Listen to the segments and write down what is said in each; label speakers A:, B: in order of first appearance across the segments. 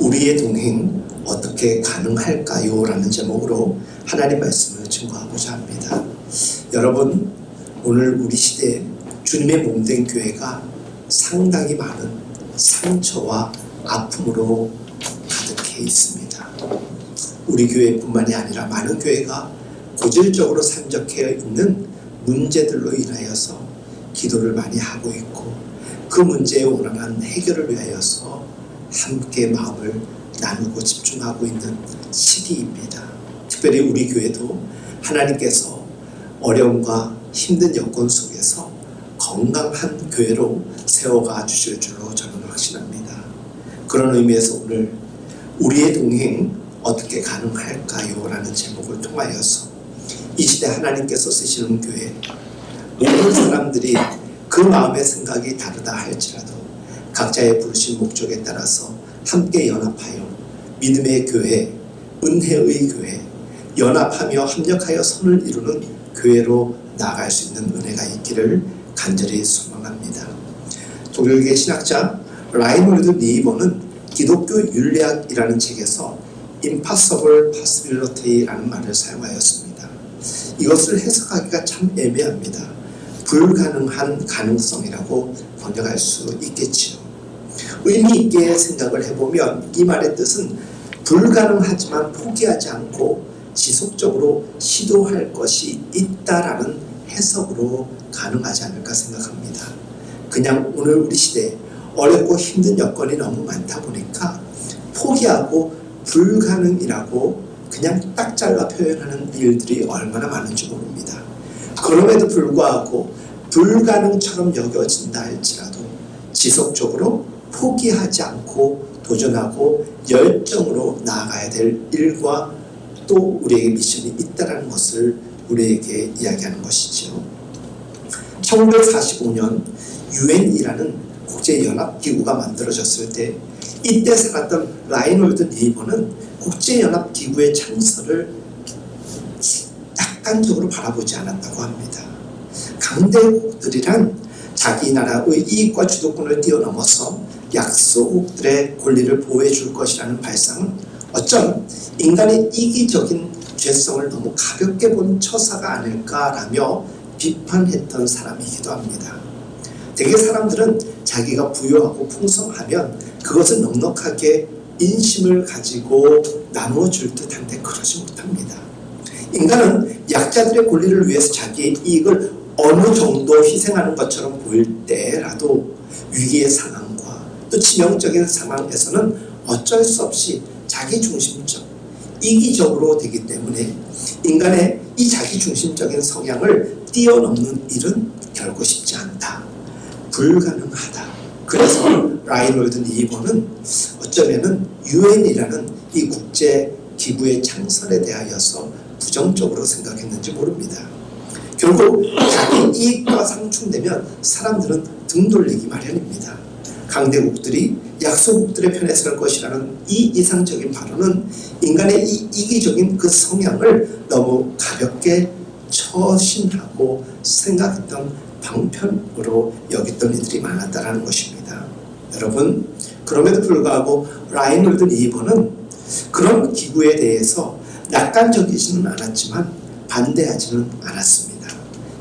A: 우리의 동행 어떻게 가능할까요? 라는 제목으로 하나님 말씀을 증거하고자 합니다. 여러분, 오늘 우리 시대에 주님의 몸된 교회가 상당히 많은 상처와 아픔으로 가득해 있습니다. 우리 교회뿐만이 아니라 많은 교회가 고질적으로 산적해 있는 문제들로 인하여서 기도를 많이 하고 있고, 그 문제에 원활한 해결을 위하여서 함께 마음을 나누고 집중하고 있는 시기입니다. 특별히 우리 교회도 하나님께서 어려움과 힘든 여건 속에서 건강한 교회로 세워가 주실 줄로 저는 확신합니다. 그런 의미에서 오늘 우리의 동행 어떻게 가능할까요? 라는 제목을 통하여서 이 시대 하나님께서 쓰시는 교회, 모든 사람들이 그 마음의 생각이 다르다 할지라도 각자의 부르신 목적에 따라서 함께 연합하여 믿음의 교회, 은혜의 교회, 연합하며 합력하여 선을 이루는 교회로 나아갈 수 있는 은혜가 있기를 간절히 소망합니다. 독일계 신학자 라이놀드 니이버는 기독교 윤리학이라는 책에서 impossible possibility라는 말을 사용하였습니다. 이것을 해석하기가 참 애매합니다. 불가능한 가능성이라고 번역할 수 있겠지요. 의미 있게 생각을 해보면 이 말의 뜻은 불가능하지만 포기하지 않고 지속적으로 시도할 것이 있다라는 해석으로 가능하지 않을까 생각합니다. 그냥 오늘 우리 시대에 어렵고 힘든 여건이 너무 많다 보니까 포기하고 불가능이라고 그냥 딱 잘라 표현하는 일들이 얼마나 많은지 모릅니다. 그럼에도 불구하고 불가능처럼 여겨진다 할지라도 지속적으로 포기하지 않고 도전하고 열정으로 나아가야 될 일과 또 우리에게 미션이 있다는 것을 우리에게 이야기하는 것이지요. 1945년 유엔이라는 국제연합기구가 만들어졌을 때 이때 살았던 라이놀드 니이버는 국제연합기구의 창설을 약간적으로 바라보지 않았다고 합니다. 강대국들이란 자기 나라의 이익과 주도권을 뛰어넘어서 약소국들의 권리를 보호해 줄 것이라는 발상은 어쩜 인간의 이기적인 죄성을 너무 가볍게 본 처사가 아닐까라며 비판했던 사람이기도 합니다. 대개 사람들은 자기가 부유하고 풍성하면 그것을 넉넉하게 인심을 가지고 나누어 줄 듯한데 그러지 못합니다. 인간은 약자들의 권리를 위해서 자기의 이익을 어느 정도 희생하는 것처럼 보일 때라도 위기의 상황과 또 치명적인 상황에서는 어쩔 수 없이 자기중심적, 이기적으로 되기 때문에 인간의 이 자기중심적인 성향을 뛰어넘는 일은 결코 쉽지 않다. 불가능하다. 그래서 라이놀드 니이버는 어쩌면은 유엔이라는 이 국제기구의 창설에 대하여서 부정적으로 생각했는지 모릅니다. 결국 자기 이익과 상충되면 사람들은 등 돌리기 마련입니다. 강대국들이 약소국들의 편에 설 것이라는 이 이상적인 발언은 인간의 이 이기적인 그 성향을 너무 가볍게 처신하고 생각했던 방편으로 여겼던 이들이 많았다는 것입니다. 여러분, 그럼에도 불구하고 라이놀드 니이버는 그런 기구에 대해서 낙관적이지는 않았지만 반대하지는 않았습니다.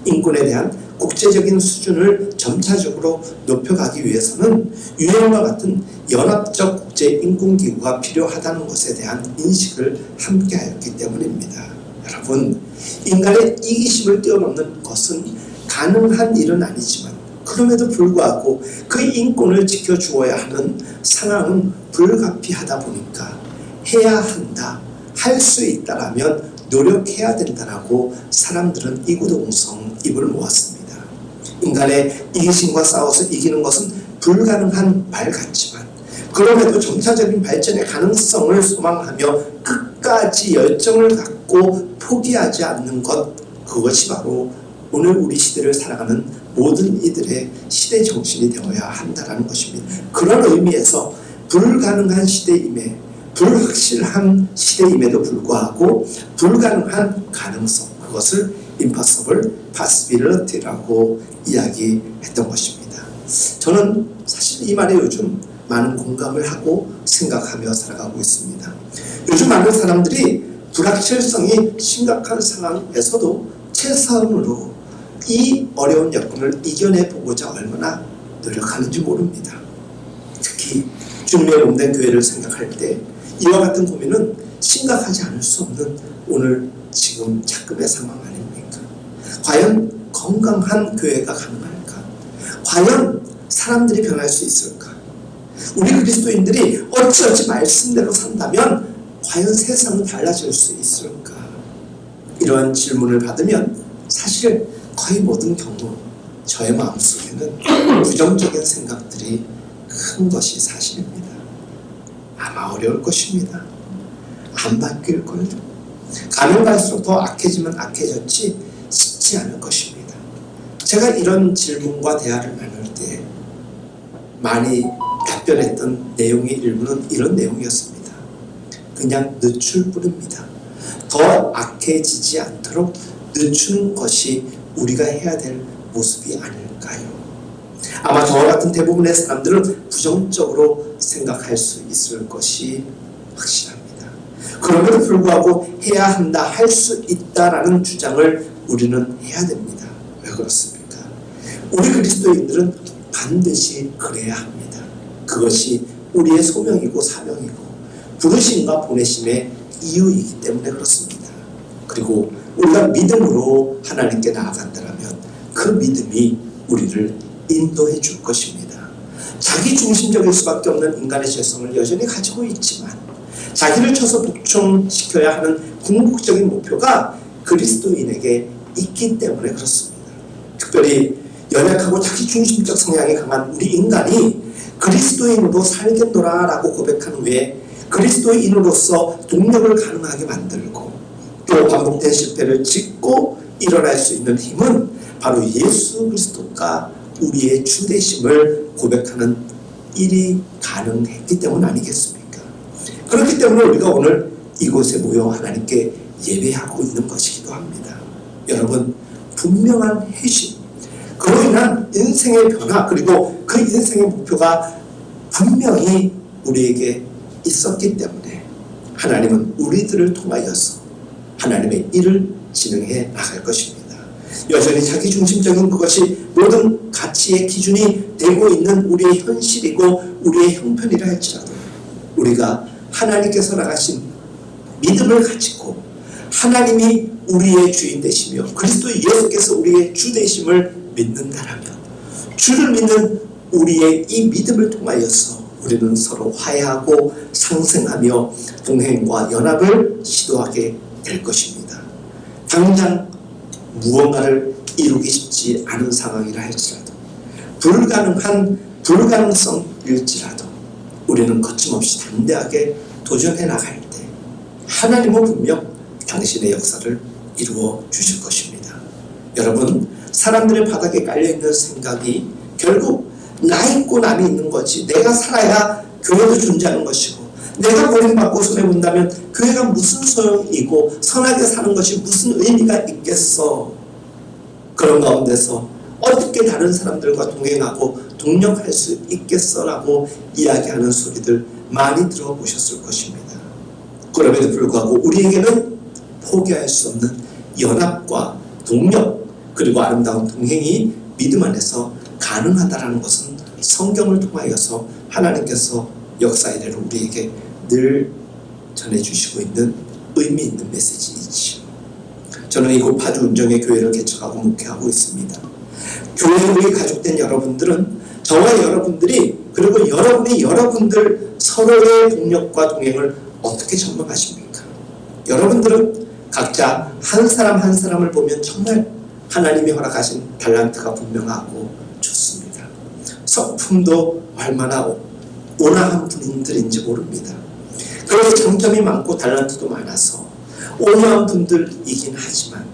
A: 인권에 대한 국제적인 수준을 점차적으로 높여가기 위해서는 유엔과 같은 연합적 국제인권기구가 필요하다는 것에 대한 인식을 함께하였기 때문입니다. 여러분, 인간의 이기심을 뛰어넘는 것은 가능한 일은 아니지만 그럼에도 불구하고 그 인권을 지켜주어야 하는 상황은 불가피하다 보니까 해야 한다, 할 수 있다라면 노력해야 된다라고 사람들은 이구동성 입을 모았습니다. 인간의 이기심과 싸워서 이기는 것은 불가능한 말 같지만 그럼에도 점차적인 발전의 가능성을 소망하며 끝까지 열정을 갖고 포기하지 않는 것, 그것이 바로 오늘 우리 시대를 살아가는 모든 이들의 시대 정신이 되어야 한다는 것입니다. 그런 의미에서 불가능한 시대임에 불확실한 시대임에도 불구하고 불가능한 가능성, 그것을 impossible possibility라고 이야기했던 것입니다. 저는 사실 이 말에 요즘 많은 공감을 하고 생각하며 살아가고 있습니다. 요즘 많은 사람들이 불확실성이 심각한 상황에서도 최선으로 이 어려운 여건을 이겨내보고자 얼마나 노력하는지 모릅니다. 특히 주님의 몸된 교회를 생각할 때 이와 같은 고민은 심각하지 않을 수 없는 오늘 지금 작금의 상황 아닙니까? 과연 건강한 교회가 가능할까? 과연 사람들이 변할 수 있을까? 우리 그리스도인들이 어찌어찌 말씀대로 산다면 과연 세상은 달라질 수 있을까? 이러한 질문을 받으면 사실 거의 모든 경우 저의 마음속에는 부정적인 생각들이 큰 것이 사실입니다. 아마 어려울 것입니다. 안 바뀔걸요. 가면 갈수록 더 악해지면 악해졌지 쉽지 않을 것입니다. 제가 이런 질문과 대화를 나눌 때 많이 답변했던 내용의 일부는 이런 내용이었습니다. 그냥 늦출 뿐입니다. 더 악해지지 않도록 늦추는 것이 우리가 해야 될 모습이 아닐까요? 아마 저와 같은 대부분의 사람들은 부정적으로 생각할 수 있을 것이 확실합니다. 그럼에도 불구하고 해야 한다, 할 수 있다라는 주장을 우리는 해야 됩니다. 왜 그렇습니까? 우리 그리스도인들은 반드시 그래야 합니다. 그것이 우리의 소명이고 사명이고 부르심과 보내심의 이유이기 때문에 그렇습니다. 그리고 우리가 믿음으로 하나님께 나아간다면 그 믿음이 우리를 인도해 줄 것입니다. 자기 중심적일 수밖에 없는 인간의 죄성을 여전히 가지고 있지만 자기를 쳐서 복종시켜야 하는 궁극적인 목표가 그리스도인에게 있기 때문에 그렇습니다. 특별히 연약하고 자기 중심적 성향이 강한 우리 인간이 그리스도인으로 살겠노라라고 고백한 후에 그리스도인으로서 동력을 가능하게 만들고 또 반복된 실패를 짚고 일어날 수 있는 힘은 바로 예수 그리스도가 우리의 주 되심을 고백하는 일이 가능했기 때문 아니겠습니까? 그렇기 때문에 우리가 오늘 이곳에 모여 하나님께 예배하고 있는 것이기도 합니다. 여러분, 분명한 회심, 그로 인한 인생의 변화, 그리고 그 인생의 목표가 분명히 우리에게 있었기 때문에 하나님은 우리들을 통하여서 하나님의 일을 진행해 나갈 것입니다. 여전히 자기 중심적인 그것이 모든 가치의 기준이 되고 있는 우리의 현실이고 우리의 형편이라 할지라도 우리가 하나님께서 나가신 믿음을 가지고 하나님이 우리의 주인 되시며 그리스도 예수께서 우리의 주 되심을 믿는다라면 주를 믿는 우리의 이 믿음을 통하여서 우리는 서로 화해하고 상생하며 동행과 연합을 시도하게 될 것입니다. 당장 무언가를 이루기 쉽지 않은 상황이라 할지라도 불가능한 불가능성일지라도 우리는 거침없이 담대하게 도전해 나갈 때 하나님은 분명 당신의 역사를 이루어 주실 것입니다. 여러분, 사람들의 바닥에 깔려있는 생각이 결국 나 있고 남이 있는 거지, 내가 살아야 교회도 존재하는 것이고 내가 버림받고 손해본다면 교회가 무슨 소용이고 선하게 사는 것이 무슨 의미가 있겠어. 그런 가운데서 어떻게 다른 사람들과 동행하고 동력할 수 있겠어 라고 이야기하는 소리들 많이 들어보셨을 것입니다. 그럼에도 불구하고 우리에게는 포기할 수 없는 연합과 동력 그리고 아름다운 동행이 믿음 안에서 가능하다는 것은 성경을 통하여서 하나님께서 역사 이래로 우리에게 늘 전해주시고 있는 의미 있는 메시지이지요. 저는 이곳 파주 운정의 교회를 개척하고 목회하고 있습니다. 교회에 우리 가족된 여러분들은 저와 여러분들이 그리고 여러분이 여러분들 서로의 동력과 동행을 어떻게 전망하십니까? 여러분들은 각자 한 사람 한 사람을 보면 정말 하나님이 허락하신 달란트가 분명하고 좋습니다. 성품도 얼마나 온화한 분들인지 모릅니다. 그리고 장점이 많고 달란트도 많아서 온화한 분들이긴 하지만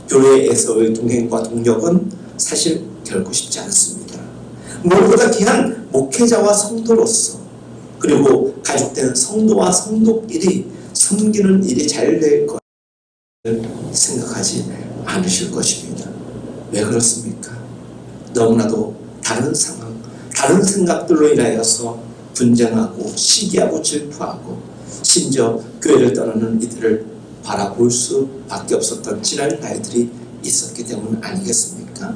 A: 교회에서의 동행과 동력은 사실 결코 쉽지 않습니다. 무엇보다 귀한 목회자와 성도로서 그리고 가족된 성도와 성도끼리 섬기는 일이 잘 될 것을 생각하지 않으실 것입니다. 왜 그렇습니까? 너무나도 다른 상황, 다른 생각들로 인하여서 분쟁하고 시기하고 질투하고 심지어 교회를 떠나는 이들을 바라볼 수밖에 없었던 지난 날들이 있었기 때문 아니겠습니까?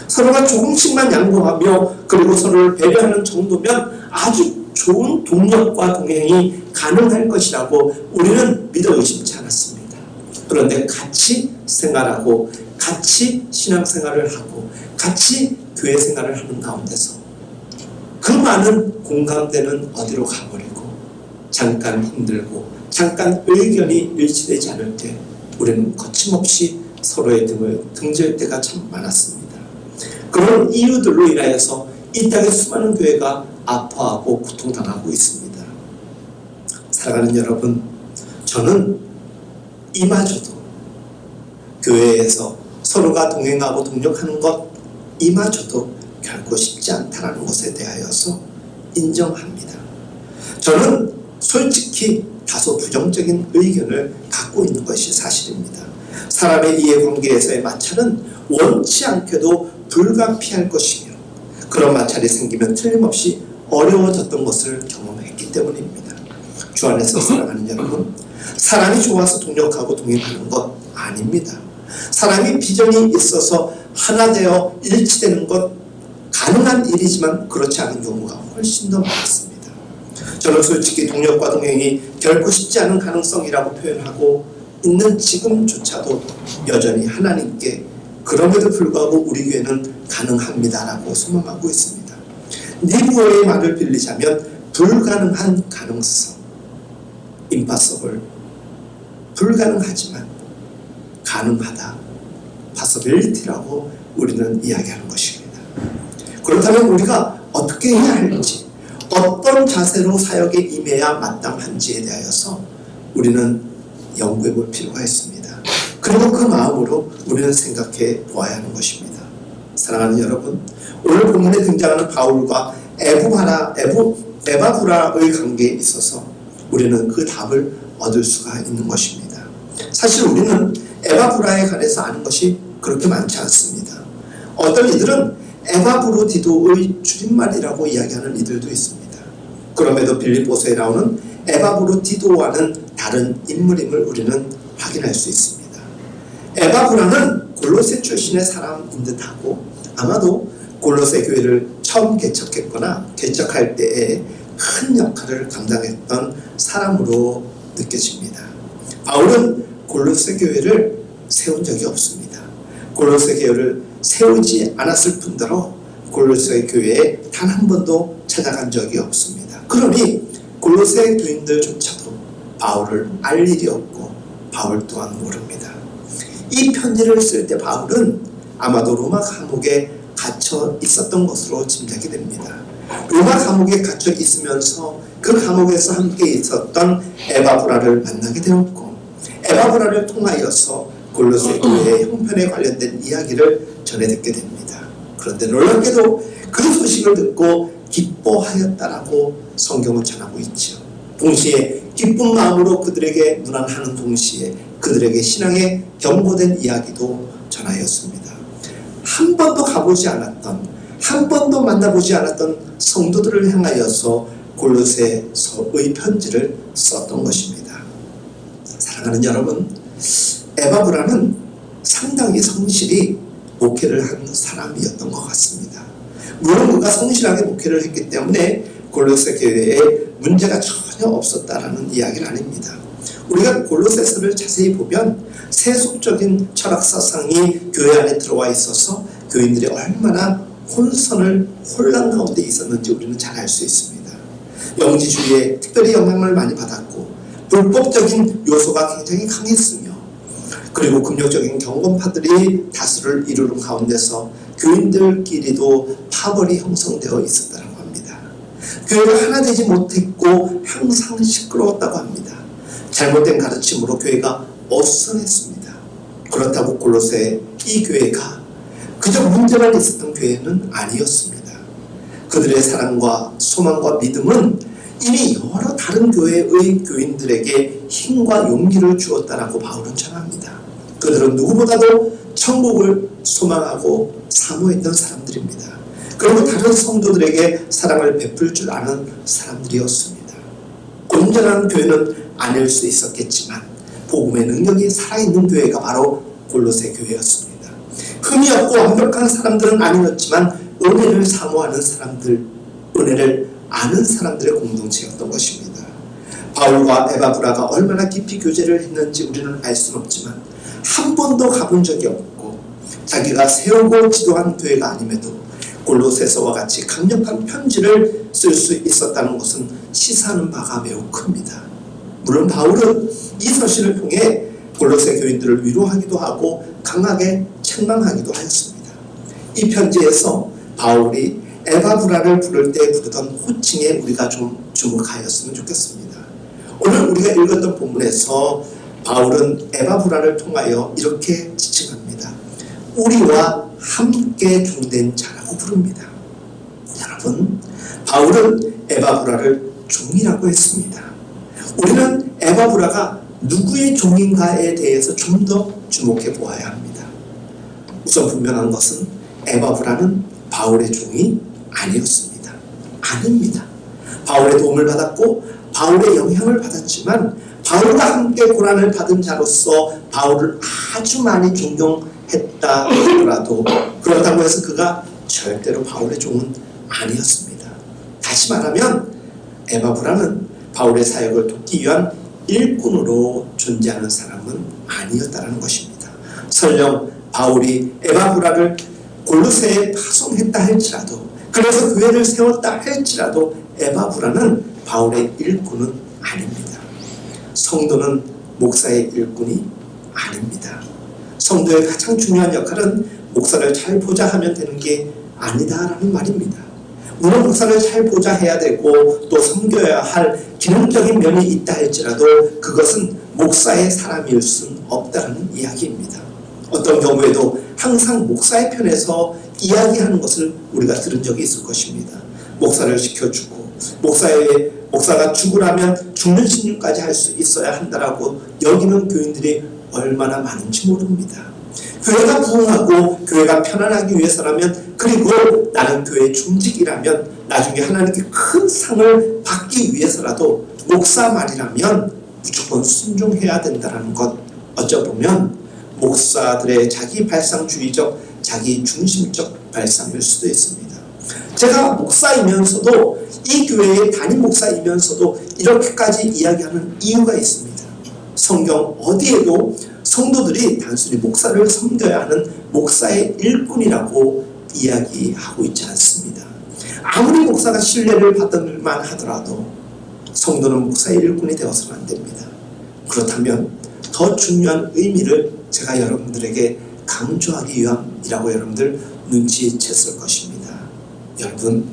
A: 서로가 조금씩만 양보하며 그리고 서로를 배려하는 정도면 아주 좋은 동력과 동행이 가능할 것이라고 우리는 믿어 의심치 않았습니다. 그런데 같이 생활하고 같이 신앙생활을 하고 같이 교회 생활을 하는 가운데서 그 많은 공감대는 어디로 가버리고 잠깐 힘들고 잠깐 의견이 일치되지 않을 때 우리는 거침없이 서로의 등을 등질 때가 참 많았습니다. 그런 이유들로 인하여서 이 땅의 수많은 교회가 아파하고 고통당하고 있습니다. 사랑하는 여러분, 저는 이마저도 교회에서 서로가 동행하고 동력하는 것 이마저도 결코 쉽지 않다는 것에 대하여서 인정합니다. 저는 솔직히 다소 부정적인 의견을 갖고 있는 것이 사실입니다. 사람의 이해관계에서의 마찰은 원치 않게도 불가피할 것이며 그런 마찰이 생기면 틀림없이 어려워졌던 것을 경험했기 때문입니다. 주 안에서 사랑하는 여러분, 사람이 좋아서 동력하고 동행하는 것 아닙니다. 사람이 비전이 있어서 하나 되어 일치되는 것 가능한 일이지만 그렇지 않은 경우가 훨씬 더 많습니다. 저는 솔직히 동력과 동행이 결코 쉽지 않은 가능성이라고 표현하고 있는 지금조차도 여전히 하나님께 그럼에도 불구하고 우리 교회는 가능합니다라고 소망하고 있습니다. 니부어의 말을 빌리자면 불가능한 가능성, impossible, 불가능하지만 가능하다, possibility라고 우리는 이야기하는 것입니다. 그렇다면 우리가 어떻게 해야 할지, 어떤 자세로 사역에 임해야 마땅한지에 대하여서 우리는 연구해 볼 필요가 있습니다. 그리고 그 마음으로 우리는 생각해 보아야 하는 것입니다. 사랑하는 여러분, 오늘 본문에 등장하는 바울과 에바브라의 관계에 있어서 우리는 그 답을 얻을 수가 있는 것입니다. 사실 우리는 에바브라에 관해서 아는 것이 그렇게 많지 않습니다. 어떤 이들은 에바브로디도의 줄임말이라고 이야기하는 이들도 있습니다. 그럼에도 빌립보서에 나오는 에바브로디도와는 다른 인물임을 우리는 확인할 수 있습니다. 에바브라는 골로새 출신의 사람인 듯하고 아마도 골로새 교회를 처음 개척했거나 개척할 때에 큰 역할을 감당했던 사람으로 느껴집니다. 바울은 골로새 교회를 세운 적이 없습니다. 골로새 교회를 세우지 않았을 뿐더러 골로새 교회에 단 한 번도 찾아간 적이 없습니다. 그러니 골로새 교인들조차도 바울을 알 일이 없고 바울 또한 모릅니다. 이 편지를 쓸 때 바울은 아마도 로마 감옥에 갇혀 있었던 것으로 짐작이 됩니다. 로마 감옥에 갇혀 있으면서 그 감옥에서 함께 있었던 에바브라를 만나게 되었고 에바브라를 통하여서 골로새 교회의 형편에 관련된 이야기를 전해 듣게 됩니다. 그런데 놀랍게도 그 소식을 듣고 기뻐하였다라고 성경은 전하고 있죠. 동시에 기쁜 마음으로 그들에게 문안하는 동시에 그들에게 신앙에 경고된 이야기도 전하였습니다. 한 번도 가보지 않았던, 한 번도 만나보지 않았던 성도들을 향하여서 골로새서의 편지를 썼던 것입니다. 사랑하는 여러분, 에바브라는 상당히 성실히 목회를 한 사람이었던 것 같습니다. 물론 그가 성실하게 목회를 했기 때문에 골로새 교회에 문제가 전혀 없었다라는 이야기는 아닙니다. 우리가 골로새서를 자세히 보면 세속적인 철학 사상이 교회 안에 들어와 있어서 교인들이 얼마나 혼란 가운데 있었는지 우리는 잘 알 수 있습니다. 영지주의에 특별히 영향을 많이 받았고 불법적인 요소가 굉장히 강했으며 그리고 금욕적인 경건파들이 다수를 이루는 가운데서 교인들끼리도 파벌이 형성되어 있었다고 합니다. 교회가 하나 되지 못했고 항상 시끄러웠다고 합니다. 잘못된 가르침으로 교회가 어수선했습니다. 그렇다고 골로새 이 교회가 그저 문제만 있었던 교회는 아니었습니다. 그들의 사랑과 소망과 믿음은 이미 여러 다른 교회의 교인들에게 힘과 용기를 주었다라고 바울은 전합니다. 그들은 누구보다도 천국을 소망하고 사모했던 사람들입니다. 그리고 다른 성도들에게 사랑을 베풀 줄 아는 사람들이었습니다. 온전한 교회는 아닐 수 있었겠지만 복음의 능력이 살아있는 교회가 바로 골로새 교회였습니다. 흠이 없고 완벽한 사람들은 아니었지만 은혜를 사모하는 사람들, 은혜를 아는 사람들의 공동체였던 것입니다. 바울과 에바브라가 얼마나 깊이 교제를 했는지 우리는 알 수는 없지만 한 번도 가본 적이 없고 자기가 세우고 지도한 교회가 아님에도 골로새서와 같이 강력한 편지를 쓸 수 있었다는 것은 시사하는 바가 매우 큽니다. 물론 바울은 이 서신을 통해 골로새 교인들을 위로하기도 하고 강하게 책망하기도 하였습니다. 이 편지에서 바울이 에바브라를 부를 때 부르던 호칭에 우리가 좀 주목하였으면 좋겠습니다. 오늘 우리가 읽었던 본문에서 바울은 에바브라를 통하여 이렇게 지칭합니다. 우리와 함께 종된 자라고 부릅니다. 여러분, 바울은 에바브라를 종이라고 했습니다. 우리는 에바브라가 누구의 종인가에 대해서 좀 더 주목해 보아야 합니다. 우선 분명한 것은 에바브라는 바울의 종이 아니었습니다. 아닙니다. 바울의 도움을 받았고 바울의 영향을 받았지만 바울과 함께 고난을 받은 자로서 바울을 아주 많이 존경했다 하더라도 그렇다고 해서 그가 절대로 바울의 종은 아니었습니다. 다시 말하면 에바브라는 바울의 사역을 돕기 위한 일꾼으로 존재하는 사람은 아니었다는 것입니다. 설령 바울이 에바브라를 골로새에 파송했다 할지라도, 그래서 교회를 세웠다 할지라도 에바브라는 바울의 일꾼은 아닙니다. 성도는 목사의 일꾼이 아닙니다. 성도의 가장 중요한 역할은 목사를 잘 보좌 하면 되는 게 아니다라는 말입니다. 물론 목사를 잘 보좌 해야 되고 또 섬겨야 할 기능적인 면이 있다 할지라도 그것은 목사의 사람일 수는 없다는 이야기입니다. 어떤 경우에도 항상 목사의 편에서 이야기하는 것을 우리가 들은 적이 있을 것입니다. 목사를 지켜주고 목사가 죽으라면 죽는 신임까지 할 수 있어야 한다라고 여기는 교인들이 얼마나 많은지 모릅니다. 교회가 부흥하고 교회가 편안하기 위해서라면, 그리고 나는 교회의 중직이라면, 나중에 하나님께 큰 상을 받기 위해서라도 목사 말이라면 무조건 순종해야 된다는 것, 어쩌보면 목사들의 자기 발상주의적, 자기 중심적 발상일 수도 있습니다. 제가 목사이면서도, 이 교회의 담임 목사이면서도 이렇게까지 이야기하는 이유가 있습니다. 성경 어디에도 성도들이 단순히 목사를 섬겨야 하는 목사의 일꾼이라고 이야기하고 있지 않습니다. 아무리 목사가 신뢰를 받을 만 하더라도 성도는 목사의 일꾼이 되어서는 안 됩니다. 그렇다면 더 중요한 의미를 제가 여러분들에게 강조하기 위함이라고 여러분들 눈치챘을 것입니다. 여러분,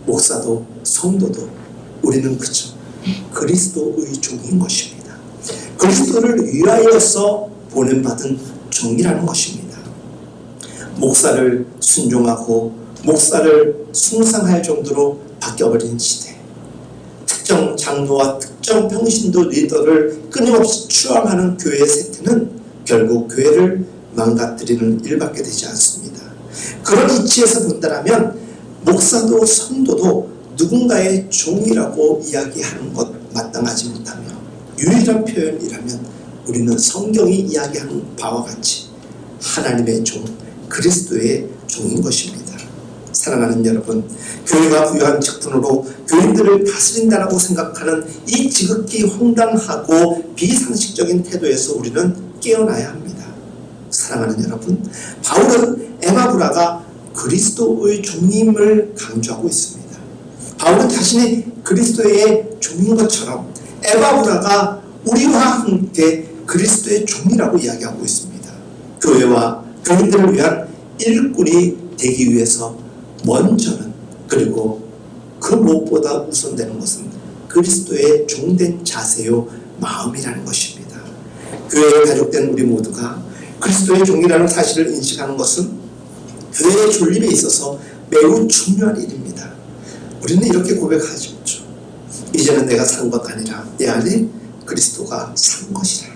A: 목사도 성도도 우리는 그저 그리스도의 종인 것입니다. 그리스도를 위하여서 보냄받은 종이라는 것입니다. 목사를 순종하고 목사를 숭상할 정도로 바뀌어버린 시대, 특정 장로와 특정 평신도 리더를 끊임없이 추앙하는 교회의 세태는 결국 교회를 망가뜨리는 일밖에 되지 않습니다. 그런 이치에서 본다면 목사도 성도도 누군가의 종이라고 이야기하는 것 마땅하지 못하며, 유일한 표현이라면 우리는 성경이 이야기하는 바와 같이 하나님의 종, 그리스도의 종인 것입니다. 사랑하는 여러분, 교회가 부여한 직분으로 교인들을 다스린다라고 생각하는 이 지극히 황당하고 비상식적인 태도에서 우리는 깨어나야 합니다. 사랑하는 여러분, 바울은 에바브라가 그리스도의 종임을 강조하고 있습니다. 바울은 자신이 그리스도의 종인 것처럼 에바브라가 우리와 함께 그리스도의 종이라고 이야기하고 있습니다. 교회와 교인들을 위한 일꾼이 되기 위해서 먼저는, 그리고 그 무엇보다 우선되는 것은 그리스도의 종된 자세요 마음이라는 것입니다. 교회에 가족된 우리 모두가 그리스도의 종이라는 사실을 인식하는 것은 교회의 존립에 있어서 매우 중요한 일입니다. 우리는 이렇게 고백하죠. 이제는 내가 산 것 아니라 내 안에 그리스도가 산 것이라.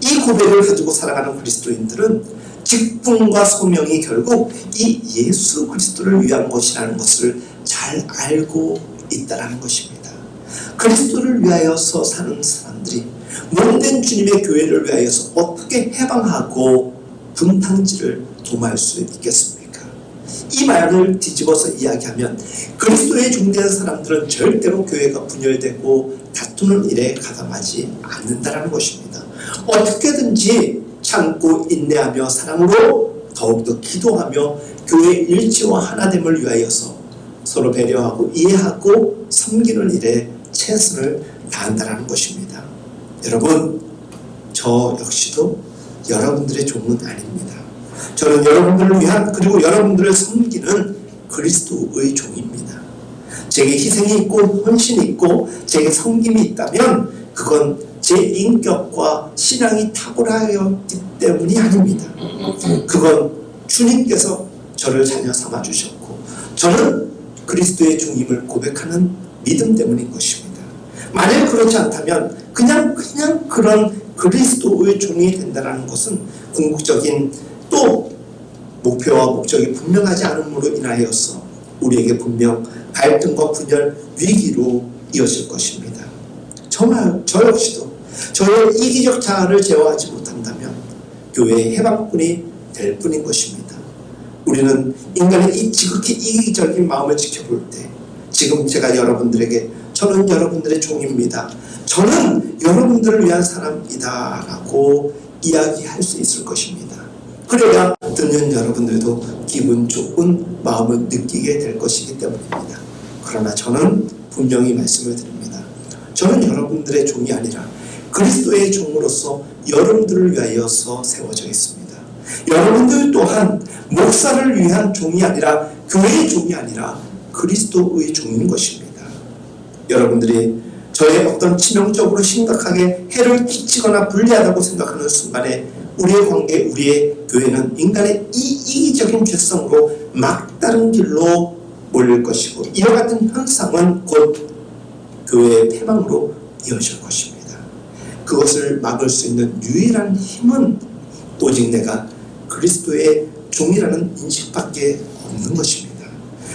A: 이 고백을 가지고 살아가는 그리스도인들은 직분과 소명이 결국 이 예수 그리스도를 위한 것이라는 것을 잘 알고 있다는 것입니다. 그리스도를 위하여서 사는 사람들이 몸된 주님의 교회를 위하여서 어떻게 해방하고 분탕질을 도모할 수 있겠습니까? 이 말을 뒤집어서 이야기하면 그리스도의 종된 사람들은 절대로 교회가 분열되고 다투는 일에 가담하지 않는다는 것입니다. 어떻게든지 참고 인내하며 사랑으로 더욱더 기도하며 교회의 일치와 하나됨을 위하여서 서로 배려하고 이해하고 섬기는 일에 최선을 다한다는 것입니다. 여러분, 저 역시도 여러분들의 종은 아닙니다. 저는 여러분들을 위한 그리고 여러분들을 섬기는 그리스도의 종입니다. 제게 희생이 있고 헌신이 있고 제게 섬김이 있다면 그건 제 인격과 신앙이 탁월하였기 때문이 아닙니다. 그건 주님께서 저를 자녀 삼아 주셨고 저는 그리스도의 종임을 고백하는 믿음 때문인 것입니다. 만약 그렇지 않다면 그냥 그런 그리스도의 종이 된다는 것은 궁극적인 또 목표와 목적이 분명하지 않음으로 인하여서 우리에게 분명 갈등과 분열, 위기로 이어질 것입니다. 정말 저 역시도 저의 이기적 자아를 제어하지 못한다면 교회의 해방꾼이 될 뿐인 것입니다. 우리는 인간의 이 지극히 이기적인 마음을 지켜볼 때 지금 제가 여러분들에게 저는 여러분들의 종입니다. 저는 여러분들을 위한 사람이다 라고 이야기할 수 있을 것입니다. 그래야 듣는 여러분들도 기분 좋은 마음을 느끼게 될 것이기 때문입니다. 그러나 저는 분명히 말씀을 드립니다. 저는 여러분들의 종이 아니라 그리스도의 종으로서 여러분들을 위하여서 세워져 있습니다. 여러분들 또한 목사를 위한 종이 아니라 교회의 종이 아니라 그리스도의 종인 것입니다. 여러분들이 저의 어떤 치명적으로 심각하게 해를 끼치거나 불리하다고 생각하는 순간에 우리의 관계, 우리의 교회는 인간의 이기적인 죄성으로 막다른 길로 몰릴 것이고 이와 같은 현상은 곧 교회의 패망으로 이어질 것입니다. 그것을 막을 수 있는 유일한 힘은 오직 내가 그리스도의 종이라는 인식밖에 없는 것입니다.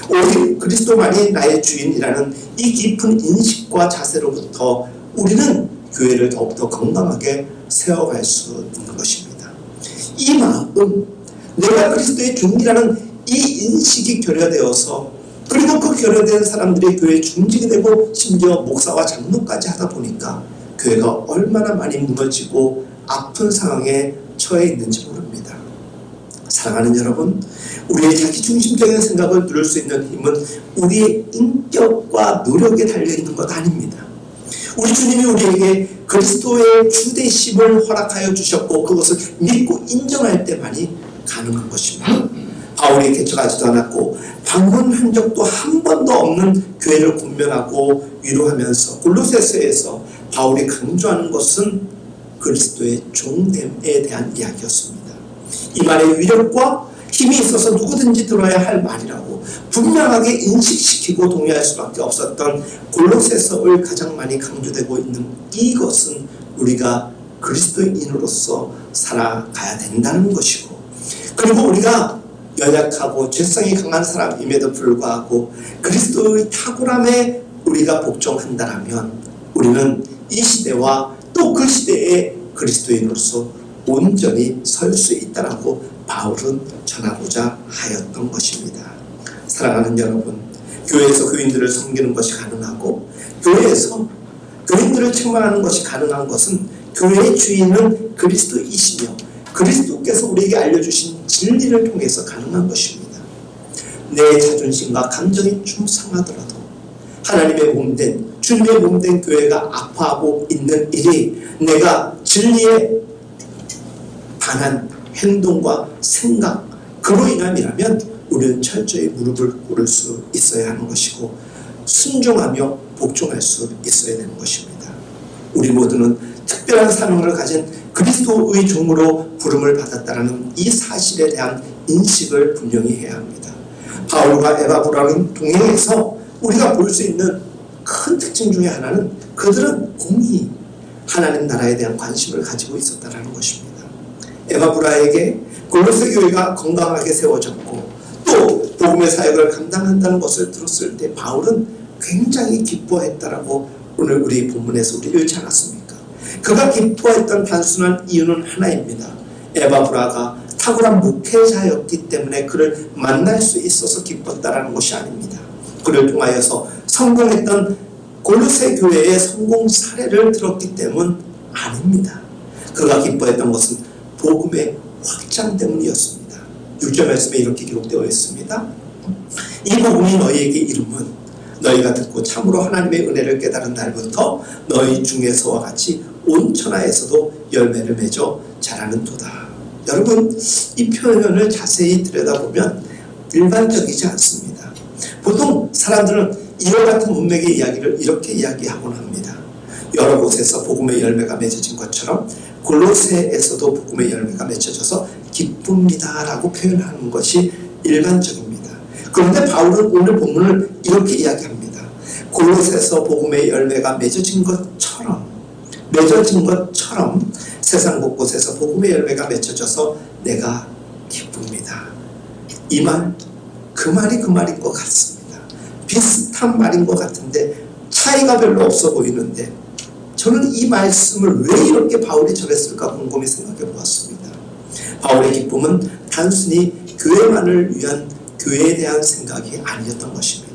A: 오직 그리스도만이 나의 주인이라는 이 깊은 인식과 자세로부터 우리는 교회를 더욱더 건강하게 세워갈 수 있는 것입니다. 이 마음, 내가 그리스도의 종이라는 이 인식이 결여되어서 그리고 그 결여된 사람들이 교회에 중직이 되고 심지어 목사와 장로까지 하다 보니까 교회가 얼마나 많이 무너지고 아픈 상황에 처해 있는지 모릅니다. 사랑하는 여러분, 우리의 자기중심적인 생각을 누릴 수 있는 힘은 우리의 인격과 노력에 달려있는 것 아닙니다. 우리 주님이 우리에게 그리스도의 주되심을 허락하여 주셨고 그것을 믿고 인정할 때만이 가능한 것입니다. 바울이 개척하지도 않았고 방문한 적도 한 번도 없는 교회를 권면하고 위로하면서 골로새서에서 바울이 강조하는 것은 그리스도의 종됨에 대한 이야기였습니다. 이 말의 위력과 힘이 있어서 누구든지 들어야 할 말이라고 분명하게 인식시키고 동의할 수밖에 없었던 골로새서를 가장 많이 강조되고 있는 이것은 우리가 그리스도인으로서 살아가야 된다는 것이고 그리고 우리가 연약하고 죄성이 강한 사람임에도 불구하고 그리스도의 탁월함에 우리가 복종한다면 우리는 이 시대와 또 그 시대의 그리스도인으로서 온전히 설 수 있다라고 바울은 전하고자 하였던 것입니다. 사랑하는 여러분, 교회에서 교인들을 섬기는 것이 가능하고 교회에서 교인들을 책망하는 것이 가능한 것은 교회의 주인은 그리스도이시며 그리스도께서 우리에게 알려주신 진리를 통해서 가능한 것입니다. 내 자존심과 감정이 좀 상하더라도 하나님의 몸된 주님의 몸된 교회가 아파하고 있는 일이 내가 진리에 반한 행동과 생각 그로 인함이라면 우리는 철저히 무릎을 꿇을 수 있어야 하는 것이고 순종하며 복종할 수 있어야 되는 것입니다. 우리 모두는 특별한 사명을 가진 그리스도의 종으로 부름을 받았다는 이 사실에 대한 인식을 분명히 해야 합니다. 바울과 에바브라는 동행에서 우리가 볼 수 있는 큰 특징 중에 하나는 그들은 공히 하나님 나라에 대한 관심을 가지고 있었다는 것입니다. 에바브라에게 골로새 교회가 건강하게 세워졌고 또 복음의 사역을 감당한다는 것을 들었을 때 바울은 굉장히 기뻐했다라고 오늘 우리 본문에서 우리 읽지 않았습니까? 그가 기뻐했던 단순한 이유는 하나입니다. 에바브라가 탁월한 목회자였기 때문에 그를 만날 수 있어서 기뻤다라는 것이 아닙니다. 그를 통하여서 성공했던 골로새 교회의 성공 사례를 들었기 때문 아닙니다. 그가 기뻐했던 것은 복음의 확장 때문이었습니다. 6절 말씀에 이렇게 기록되어 있습니다. 이 복음이 너희에게 이름은 너희가 듣고 참으로 하나님의 은혜를 깨달은 날부터 너희 중에서와 같이 온 천하에서도 열매를 맺어 자라는도다. 여러분, 이 표현을 자세히 들여다보면 일반적이지 않습니다. 보통 사람들은 이와 같은 문맥의 이야기를 이렇게 이야기하곤 합니다. 여러 곳에서 복음의 열매가 맺어진 것처럼 골로새에서도 복음의 열매가 맺혀져서 기쁩니다 라고 표현하는 것이 일반적입니다. 그런데 바울은 오늘 본문을 이렇게 이야기합니다. 골로새에서 복음의 열매가 맺어진 것처럼 세상 곳곳에서 복음의 열매가 맺혀져서 내가 기쁩니다. 이 말, 그 말이 그 말인 것 같습니다. 비슷한 말인 것 같은데 차이가 별로 없어 보이는데 저는 이 말씀을 왜 이렇게 바울이 전했을까 곰곰이 생각해 보았습니다. 바울의 기쁨은 단순히 교회만을 위한 교회에 대한 생각이 아니었던 것입니다.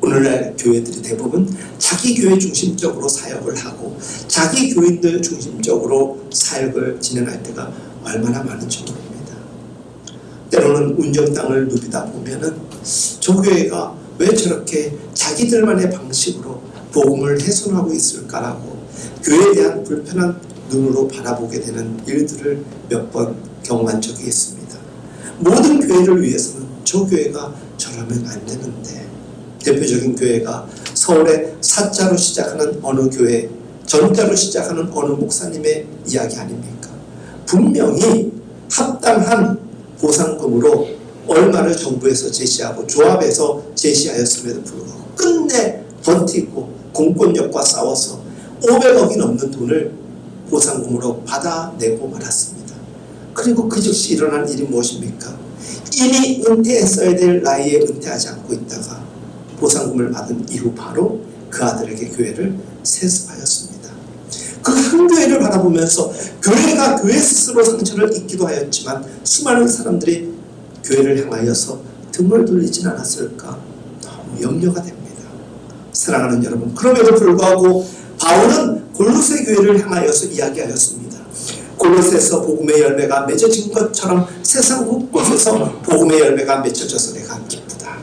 A: 오늘날 교회들이 대부분 자기 교회 중심적으로 사역을 하고 자기 교인들 중심적으로 사역을 진행할 때가 얼마나 많은지 모릅니다. 때로는 운정땅을 누비다 보면은 저 교회가 왜 저렇게 자기들만의 방식으로 복음을 훼손하고 있을까라고 교회에 대한 불편한 눈으로 바라보게 되는 일들을 몇 번 경험한 적이 있습니다. 모든 교회를 위해서는 저 교회가 저라면 안 되는데 대표적인 교회가 서울의 사자로 시작하는 어느 교회, 전자로 시작하는 어느 목사님의 이야기 아닙니까? 분명히 합당한 보상금으로 얼마를 정부에서 제시하고 조합에서 제시하였음에도 불구하고 끝내 버티고 공권력과 싸워서 500억이 넘는 돈을 보상금으로 받아내고 말았습니다. 그리고 그 즉시 일어난 일이 무엇입니까? 이미 은퇴했어야 될 나이에 은퇴하지 않고 있다가 보상금을 받은 이후 바로 그 아들에게 교회를 세습하였습니다. 그 한 교회를 바라보면서 교회가 교회 스스로 상처를 입기도 하였지만 수많은 사람들이 교회를 향하여서 등을 돌리진 않았을까 너무 염려가 됩니다. 사랑하는 여러분, 그럼에도 불구하고 바울은 골로새 교회를 향하여서 이야기하였습니다. 골로새에서 복음의 열매가 맺어진 것처럼 세상 곳곳에서 복음의 열매가 맺혀져서 내가 기쁘다.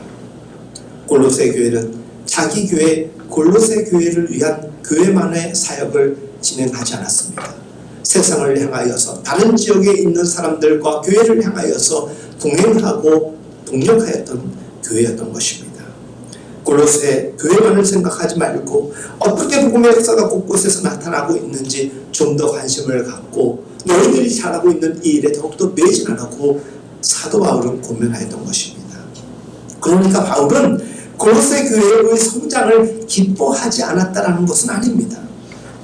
A: 골로새 교회는 자기 교회 골로새 교회를 위한 교회만의 사역을 진행하지 않았습니다. 세상을 향하여서 다른 지역에 있는 사람들과 교회를 향하여서 동행하고 동력하였던 교회였던 것입니다. 골로새 교회만을 생각하지 말고 어떻게 복음의 역사가 곳곳에서 나타나고 있는지 좀 더 관심을 갖고 너희들이 잘하고 있는 이 일에 더욱더 매진하라고 사도 바울은 고면하였던 것입니다. 그러니까 바울은 골로새 교회의 성장을 기뻐하지 않았다라는 것은 아닙니다.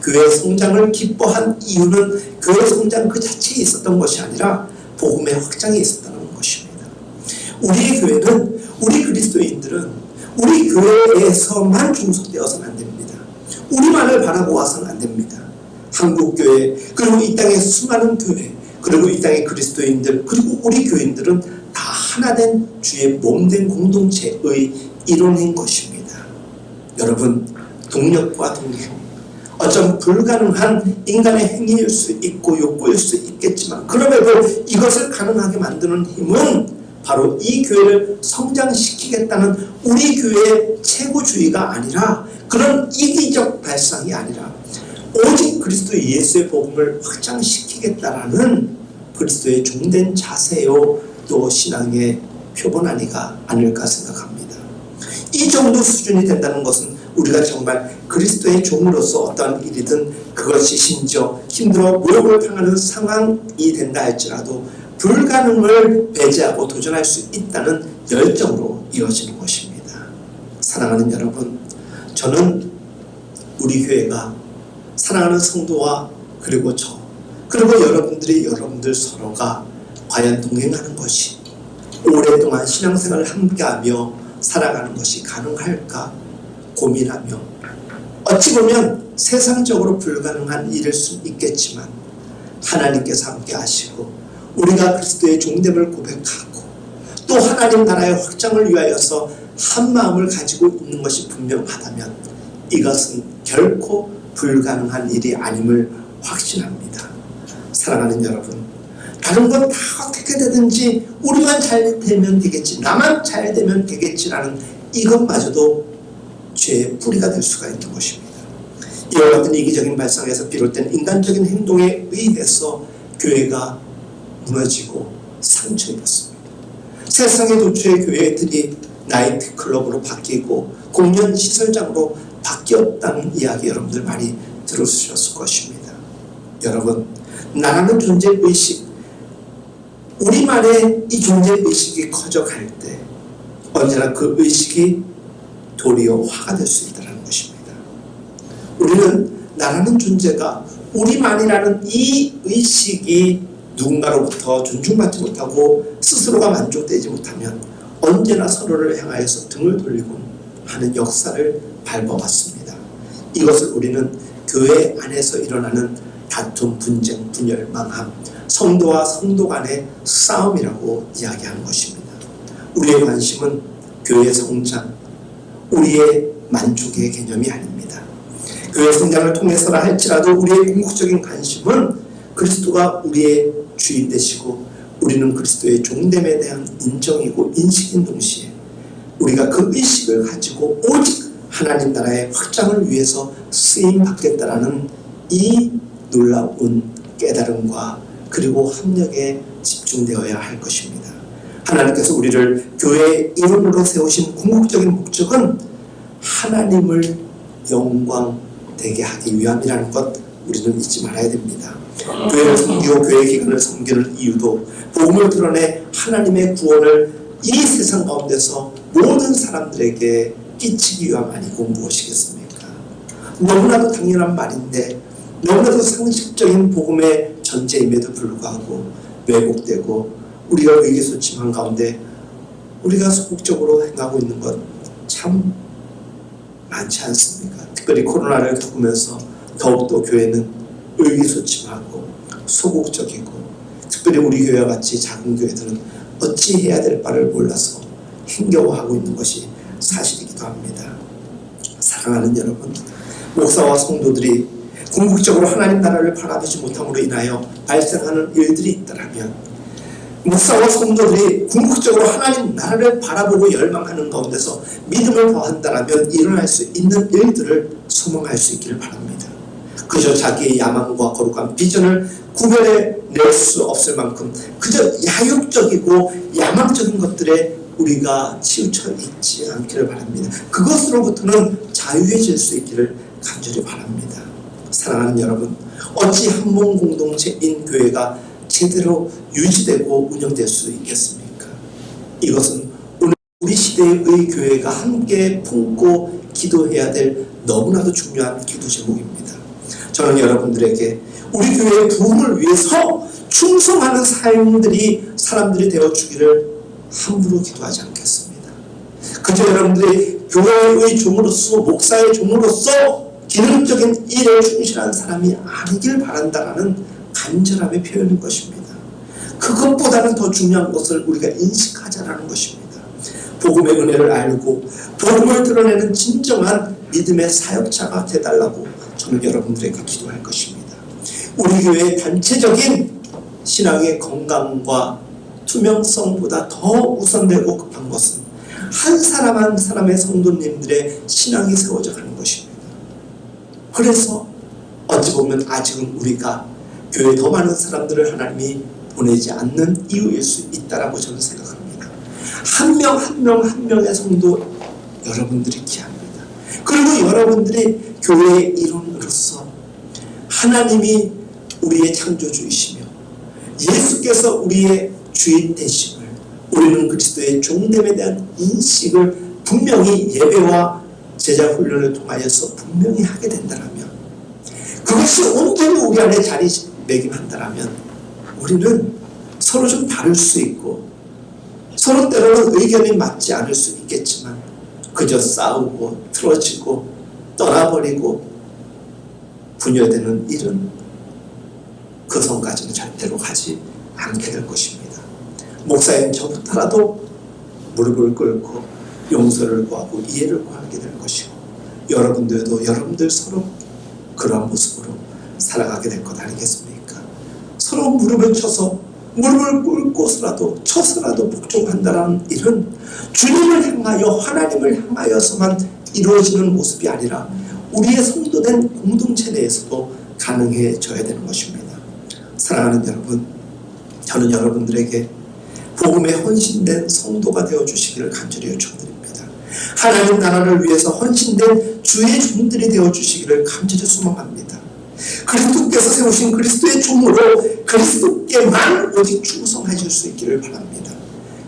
A: 교회의 성장을 기뻐한 이유는 교회의 성장 그 자체에 있었던 것이 아니라 복음의 확장에 있었다는 것입니다. 우리의 교회는, 우리 그리스도인들은 우리 교회에서만 중속되어서는 안 됩니다. 우리만을 바라보아서는 안 됩니다. 한국교회, 그리고 이 땅의 수많은 교회, 그리고 이 땅의 그리스도인들, 그리고 우리 교인들은 다 하나된 주의 몸된 공동체의 일원인 것입니다. 여러분, 동력과 동행, 어쩜 불가능한 인간의 행위일 수 있고 욕구일 수 있겠지만 그럼에도 이것을 가능하게 만드는 힘은 바로 이 교회를 성장시키겠다는 우리 교회의 최고주의가 아니라 그런 이기적 발상이 아니라 오직 그리스도 예수의 복음을 확장시키겠다라는 그리스도의 종된 자세요 또 신앙의 표본 아니가 아닐까 생각합니다. 이 정도 수준이 된다는 것은 우리가 정말 그리스도의 종으로서 어떠한 일이든 그것이 심지어 힘들어 무력을 당하는 상황이 된다 할지라도 불가능을 배제하고 도전할 수 있다는 열정으로 이루어지는 것입니다. 사랑하는 여러분, 저는 우리 교회가 사랑하는 성도와 그리고 그리고 여러분들 서로가 과연 동행하는 것이, 오랫동안 신앙생활을 함께하며 살아가는 것이 가능할까 고민하며, 어찌 보면 세상적으로 불가능한 일일 수 있겠지만 하나님께서 함께 하시고 우리가 그리스도의 종됨을 고백하고 또 하나님 나라의 확장을 위하여서 한 마음을 가지고 있는 것이 분명하다면 이것은 결코 불가능한 일이 아님을 확신합니다. 사랑하는 여러분, 다른 건 다 어떻게 되든지 우리만 잘 되면 되겠지, 나만 잘 되면 되겠지라는 이것마저도 죄의 뿌리가 될 수가 있는 것입니다. 이와 같은 이기적인 발상에서 비롯된 인간적인 행동에 의해서 교회가 무너지고 상처 입었습니다. 세상의 도처의 교회들이 나이트클럽으로 바뀌고 공연 시설장으로 바뀌었다는 이야기 여러분들 많이 들으셨을 것입니다. 여러분, 나라는 존재의식, 우리만의 이 존재의식이 커져갈 때 언제나 그 의식이 도리어 화가 될 수 있다는 것입니다. 우리는 나라는 존재가 우리만이라는 이 의식이 누군가로부터 존중받지 못하고 스스로가 만족되지 못하면 언제나 서로를 향하여서 등을 돌리고 하는 역사를 밟아왔습니다. 이것을 우리는 교회 안에서 일어나는 다툼, 분쟁, 분열, 망함, 성도와 성도 간의 싸움이라고 이야기하는 것입니다. 우리의 관심은 교회 성장, 우리의 만족의 개념이 아닙니다. 교회 성장을 통해서라 할지라도 우리의 궁극적인 관심은 그리스도가 우리의 주인 되시고 우리는 그리스도의 종됨에 대한 인정이고 인식인 동시에 우리가 그 의식을 가지고 오직 하나님 나라의 확장을 위해서 쓰임 받겠다라는 이 놀라운 깨달음과 그리고 합력에 집중되어야 할 것입니다. 하나님께서 우리를 교회의 일원으로 세우신 궁극적인 목적은 하나님을 영광되게 하기 위함이라는 것 우리는 잊지 말아야 됩니다. 교회를 섬기고 교회 기관을 섬기는 이유도 복음을 드러내 하나님의 구원을 이 세상 가운데서 모든 사람들에게 끼치기 위함 아니고 무엇이겠습니까? 너무나도 당연한 말인데 너무나도 상식적인 복음의 전제임에도 불구하고 왜곡되고 우리가 의기소침한 가운데 우리가 소극적으로 행하고 있는 것 참 많지 않습니까? 특별히 코로나를 겪으면서 더욱더 교회는 의기소침하고 소극적이고, 특별히 우리 교회와 같이 작은 교회들은 어찌해야 될 바를 몰라서 힘겨워하고 있는 것이 사실이기도 합니다. 사랑하는 여러분, 목사와 성도들이 궁극적으로 하나님 나라를 바라보지 못함으로 인하여 발생하는 일들이 있다면, 목사와 성도들이 궁극적으로 하나님 나라를 바라보고 열망하는 가운데서 믿음을 더한다면 일어날 수 있는 일들을 소망할 수 있기를 바랍니다. 그저 자기의 야망과 거룩한 비전을 구별해 낼 수 없을 만큼 그저 야욕적이고 야망적인 것들에 우리가 치우쳐 있지 않기를 바랍니다. 그것으로부터는 자유해질 수 있기를 간절히 바랍니다. 사랑하는 여러분, 어찌 한몸 공동체인 교회가 제대로 유지되고 운영될 수 있겠습니까? 이것은 오늘 우리 시대의 교회가 함께 품고 기도해야 될 너무나도 중요한 기도 제목입니다. 저는 여러분들에게 우리 교회의 부흥을 위해서 충성하는 사람들이 되어주기를 함부로 기도하지 않겠습니다. 그저 여러분들이 교회의 종으로서, 목사의 종으로서 기능적인 일에 충실한 사람이 아니길 바란다라는 간절함의 표현인 것입니다. 그것보다는 더 중요한 것을 우리가 인식하자라는 것입니다. 복음의 은혜를 알고 복음을 드러내는 진정한 믿음의 사역자가 되달라고 저는 여러분들에게 기도할 것입니다. 우리 교회의 단체적인 신앙의 건강과 투명성보다 더 우선되고 급한 것은 한 사람 한 사람의 성도님들의 신앙이 세워져 가는 것입니다. 그래서 어찌 보면 아직은 우리가 교회에 더 많은 사람들을 하나님이 보내지 않는 이유일 수 있다라고 저는 생각합니다. 한 명 한 명의 성도 여러분들이 귀합니다. 그리고 여러분들이 교회의 일원으로서 하나님이 우리의 창조주이시며 예수께서 우리의 주인 되심을, 우리는 그리스도의 종됨에 대한 인식을 분명히 예배와 제자 훈련을 통하여서 분명히 하게 된다면 그것이 온전히 우리 안에 자리 매김한다라면 우리는 서로 좀 다를 수 있고 서로 때로는 의견이 맞지 않을 수 있겠지만 그저 싸우고 틀어지고 떠나버리고 분열되는 일은 그 선까지는 절대로 가지 않게 될 것입니다. 목사인 저부터라도 무릎을 꿇고 용서를 구하고 이해를 구하게 될 것이고 여러분들도 여러분들 서로 그러한 모습으로 살아가게 될 것 아니겠습니까? 서로 무릎을 꿇고서라도 쳐서라도 복종한다는 일은 주님을 향하여 하나님을 향하여서만 이루어지는 모습이 아니라 우리의 성도된 공동체 내에서도 가능해져야 되는 것입니다. 사랑하는 여러분, 저는 여러분들에게 복음에 헌신된 성도가 되어주시기를 간절히 요청드립니다. 하나님 나라를 위해서 헌신된 주의 종들이 되어주시기를 간절히 소망합니다. 그리스도께서 세우신 그리스도의 종으로 그리스도께만 오직 충성하실 수 있기를 바랍니다.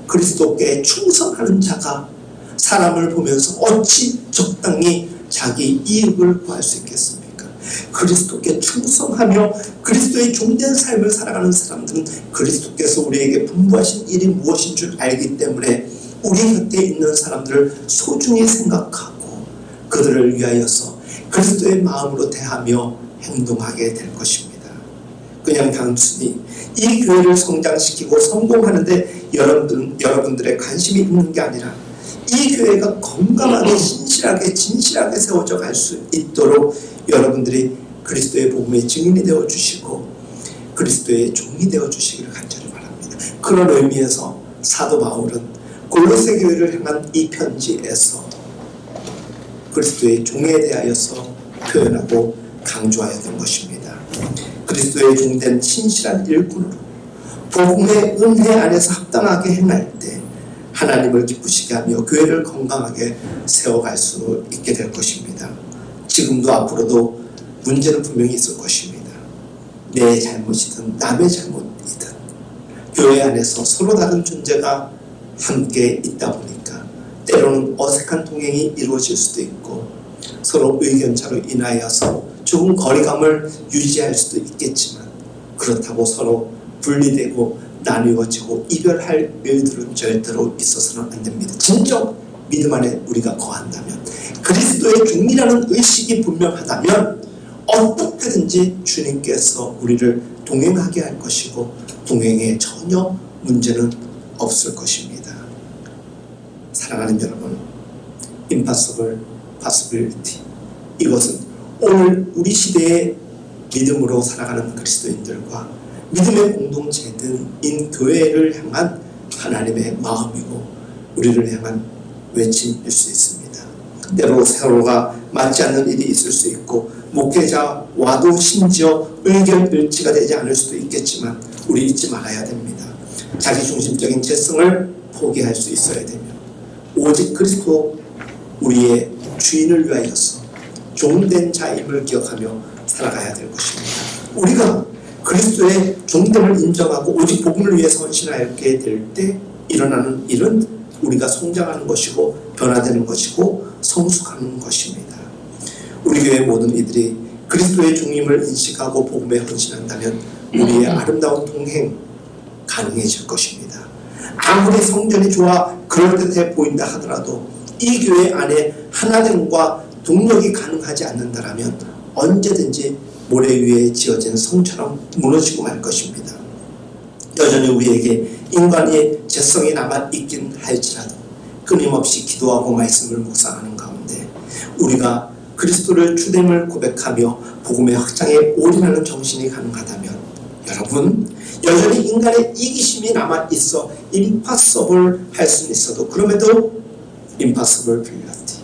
A: 그리스도께 충성하는 자가 사람을 보면서 어찌 적당히 자기 이익을 구할 수 있겠습니까? 그리스도께 충성하며 그리스도의 종된 삶을 살아가는 사람들은 그리스도께서 우리에게 분부하신 일이 무엇인 줄 알기 때문에 우리 곁에 있는 사람들을 소중히 생각하고 그들을 위하여서 그리스도의 마음으로 대하며 행동하게 될 것입니다. 그냥 단순히 이 교회를 성장시키고 성공하는데 여러분들의 관심이 있는 게 아니라 이 교회가 건강하게 신실하게 진실하게 세워져 갈 수 있도록 여러분들이 그리스도의 복음의 증인이 되어주시고 그리스도의 종이 되어주시기를 간절히 바랍니다. 그런 의미에서 사도 바울은 골로새 교회를 향한 이 편지에서 그리스도의 종에 대하여서 표현하고 강조하여 된 것입니다. 그리스도의 종된 신실한 일꾼으로 복음의 은혜 안에서 합당하게 행할 때 하나님을 기쁘시게 하며 교회를 건강하게 세워갈 수 있게 될 것입니다. 지금도 앞으로도 문제는 분명히 있을 것입니다. 내 잘못이든 남의 잘못이든 교회 안에서 서로 다른 존재가 함께 있다 보니까 때로는 어색한 동행이 이루어질 수도 있고 서로 의견차로 인하여서 조금 거리감을 유지할 수도 있겠지만 그렇다고 서로 분리되고 나뉘어지고 이별할 일들은 절대로 있어서는 안 됩니다. 진정 믿음 안에 우리가 거한다면 그리스도의 종이라는 의식이 분명하다면 어떻게든지 주님께서 우리를 동행하게 할 것이고 동행에 전혀 문제는 없을 것입니다. 사랑하는 여러분, impossible possibility, 이것은 오늘 우리 시대의 믿음으로 살아가는 그리스도인들과 믿음의 공동체인 교회를 향한 하나님의 마음이고 우리를 향한 외침일 수 있습니다. 때로 서로가 맞지 않는 일이 있을 수 있고 목회자와도 심지어 의견 일치가 되지 않을 수도 있겠지만 우리 잊지 말아야 됩니다. 자기중심적인 재성을 포기할 수 있어야 되며 오직 그리스도 우리의 주인을 위하여서 종된 자임을 기억하며 살아가야 될 것입니다. 우리가 그리스도의 종됨을 인정하고 오직 복음을 위해서 헌신하게 될 때 일어나는 일은 우리가 성장하는 것이고 변화되는 것이고 성숙하는 것입니다. 우리 교회 모든 이들이 그리스도의 종임을 인식하고 복음에 헌신한다면 우리의 아름다운 동행 가능해질 것입니다. 아무리 성전이 좋아 그럴듯해 보인다 하더라도 이 교회 안에 하나됨과 동력이 가능하지 않는다면 언제든지 모래 위에 지어진 성처럼 무너지고 말 것입니다. 여전히 우리에게 인간의 재성이 남아있긴 할지라도 끊임없이 기도하고 말씀을 묵상하는 가운데 우리가 그리스도를 주됨을 고백하며 복음의 확장에 올인하는 정신이 가능하다면 여러분 여전히 인간의 이기심이 남아있어 impossible 할 수는 있어도 그럼에도 impossibility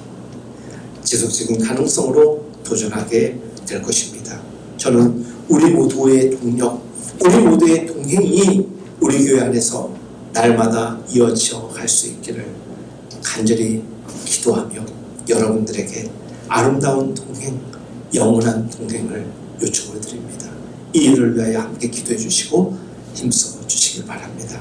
A: 지속적인 가능성으로 도전하게 될 것입니다. 저는 우리 모두의 동력, 우리 모두의 동행이 우리 교회 안에서 날마다 이어져 갈 수 있기를 간절히 기도하며 여러분들에게 아름다운 동행, 영원한 동행을 요청을 드립니다. 이 일을 위하여 함께 기도해 주시고 힘써 주시길 바랍니다.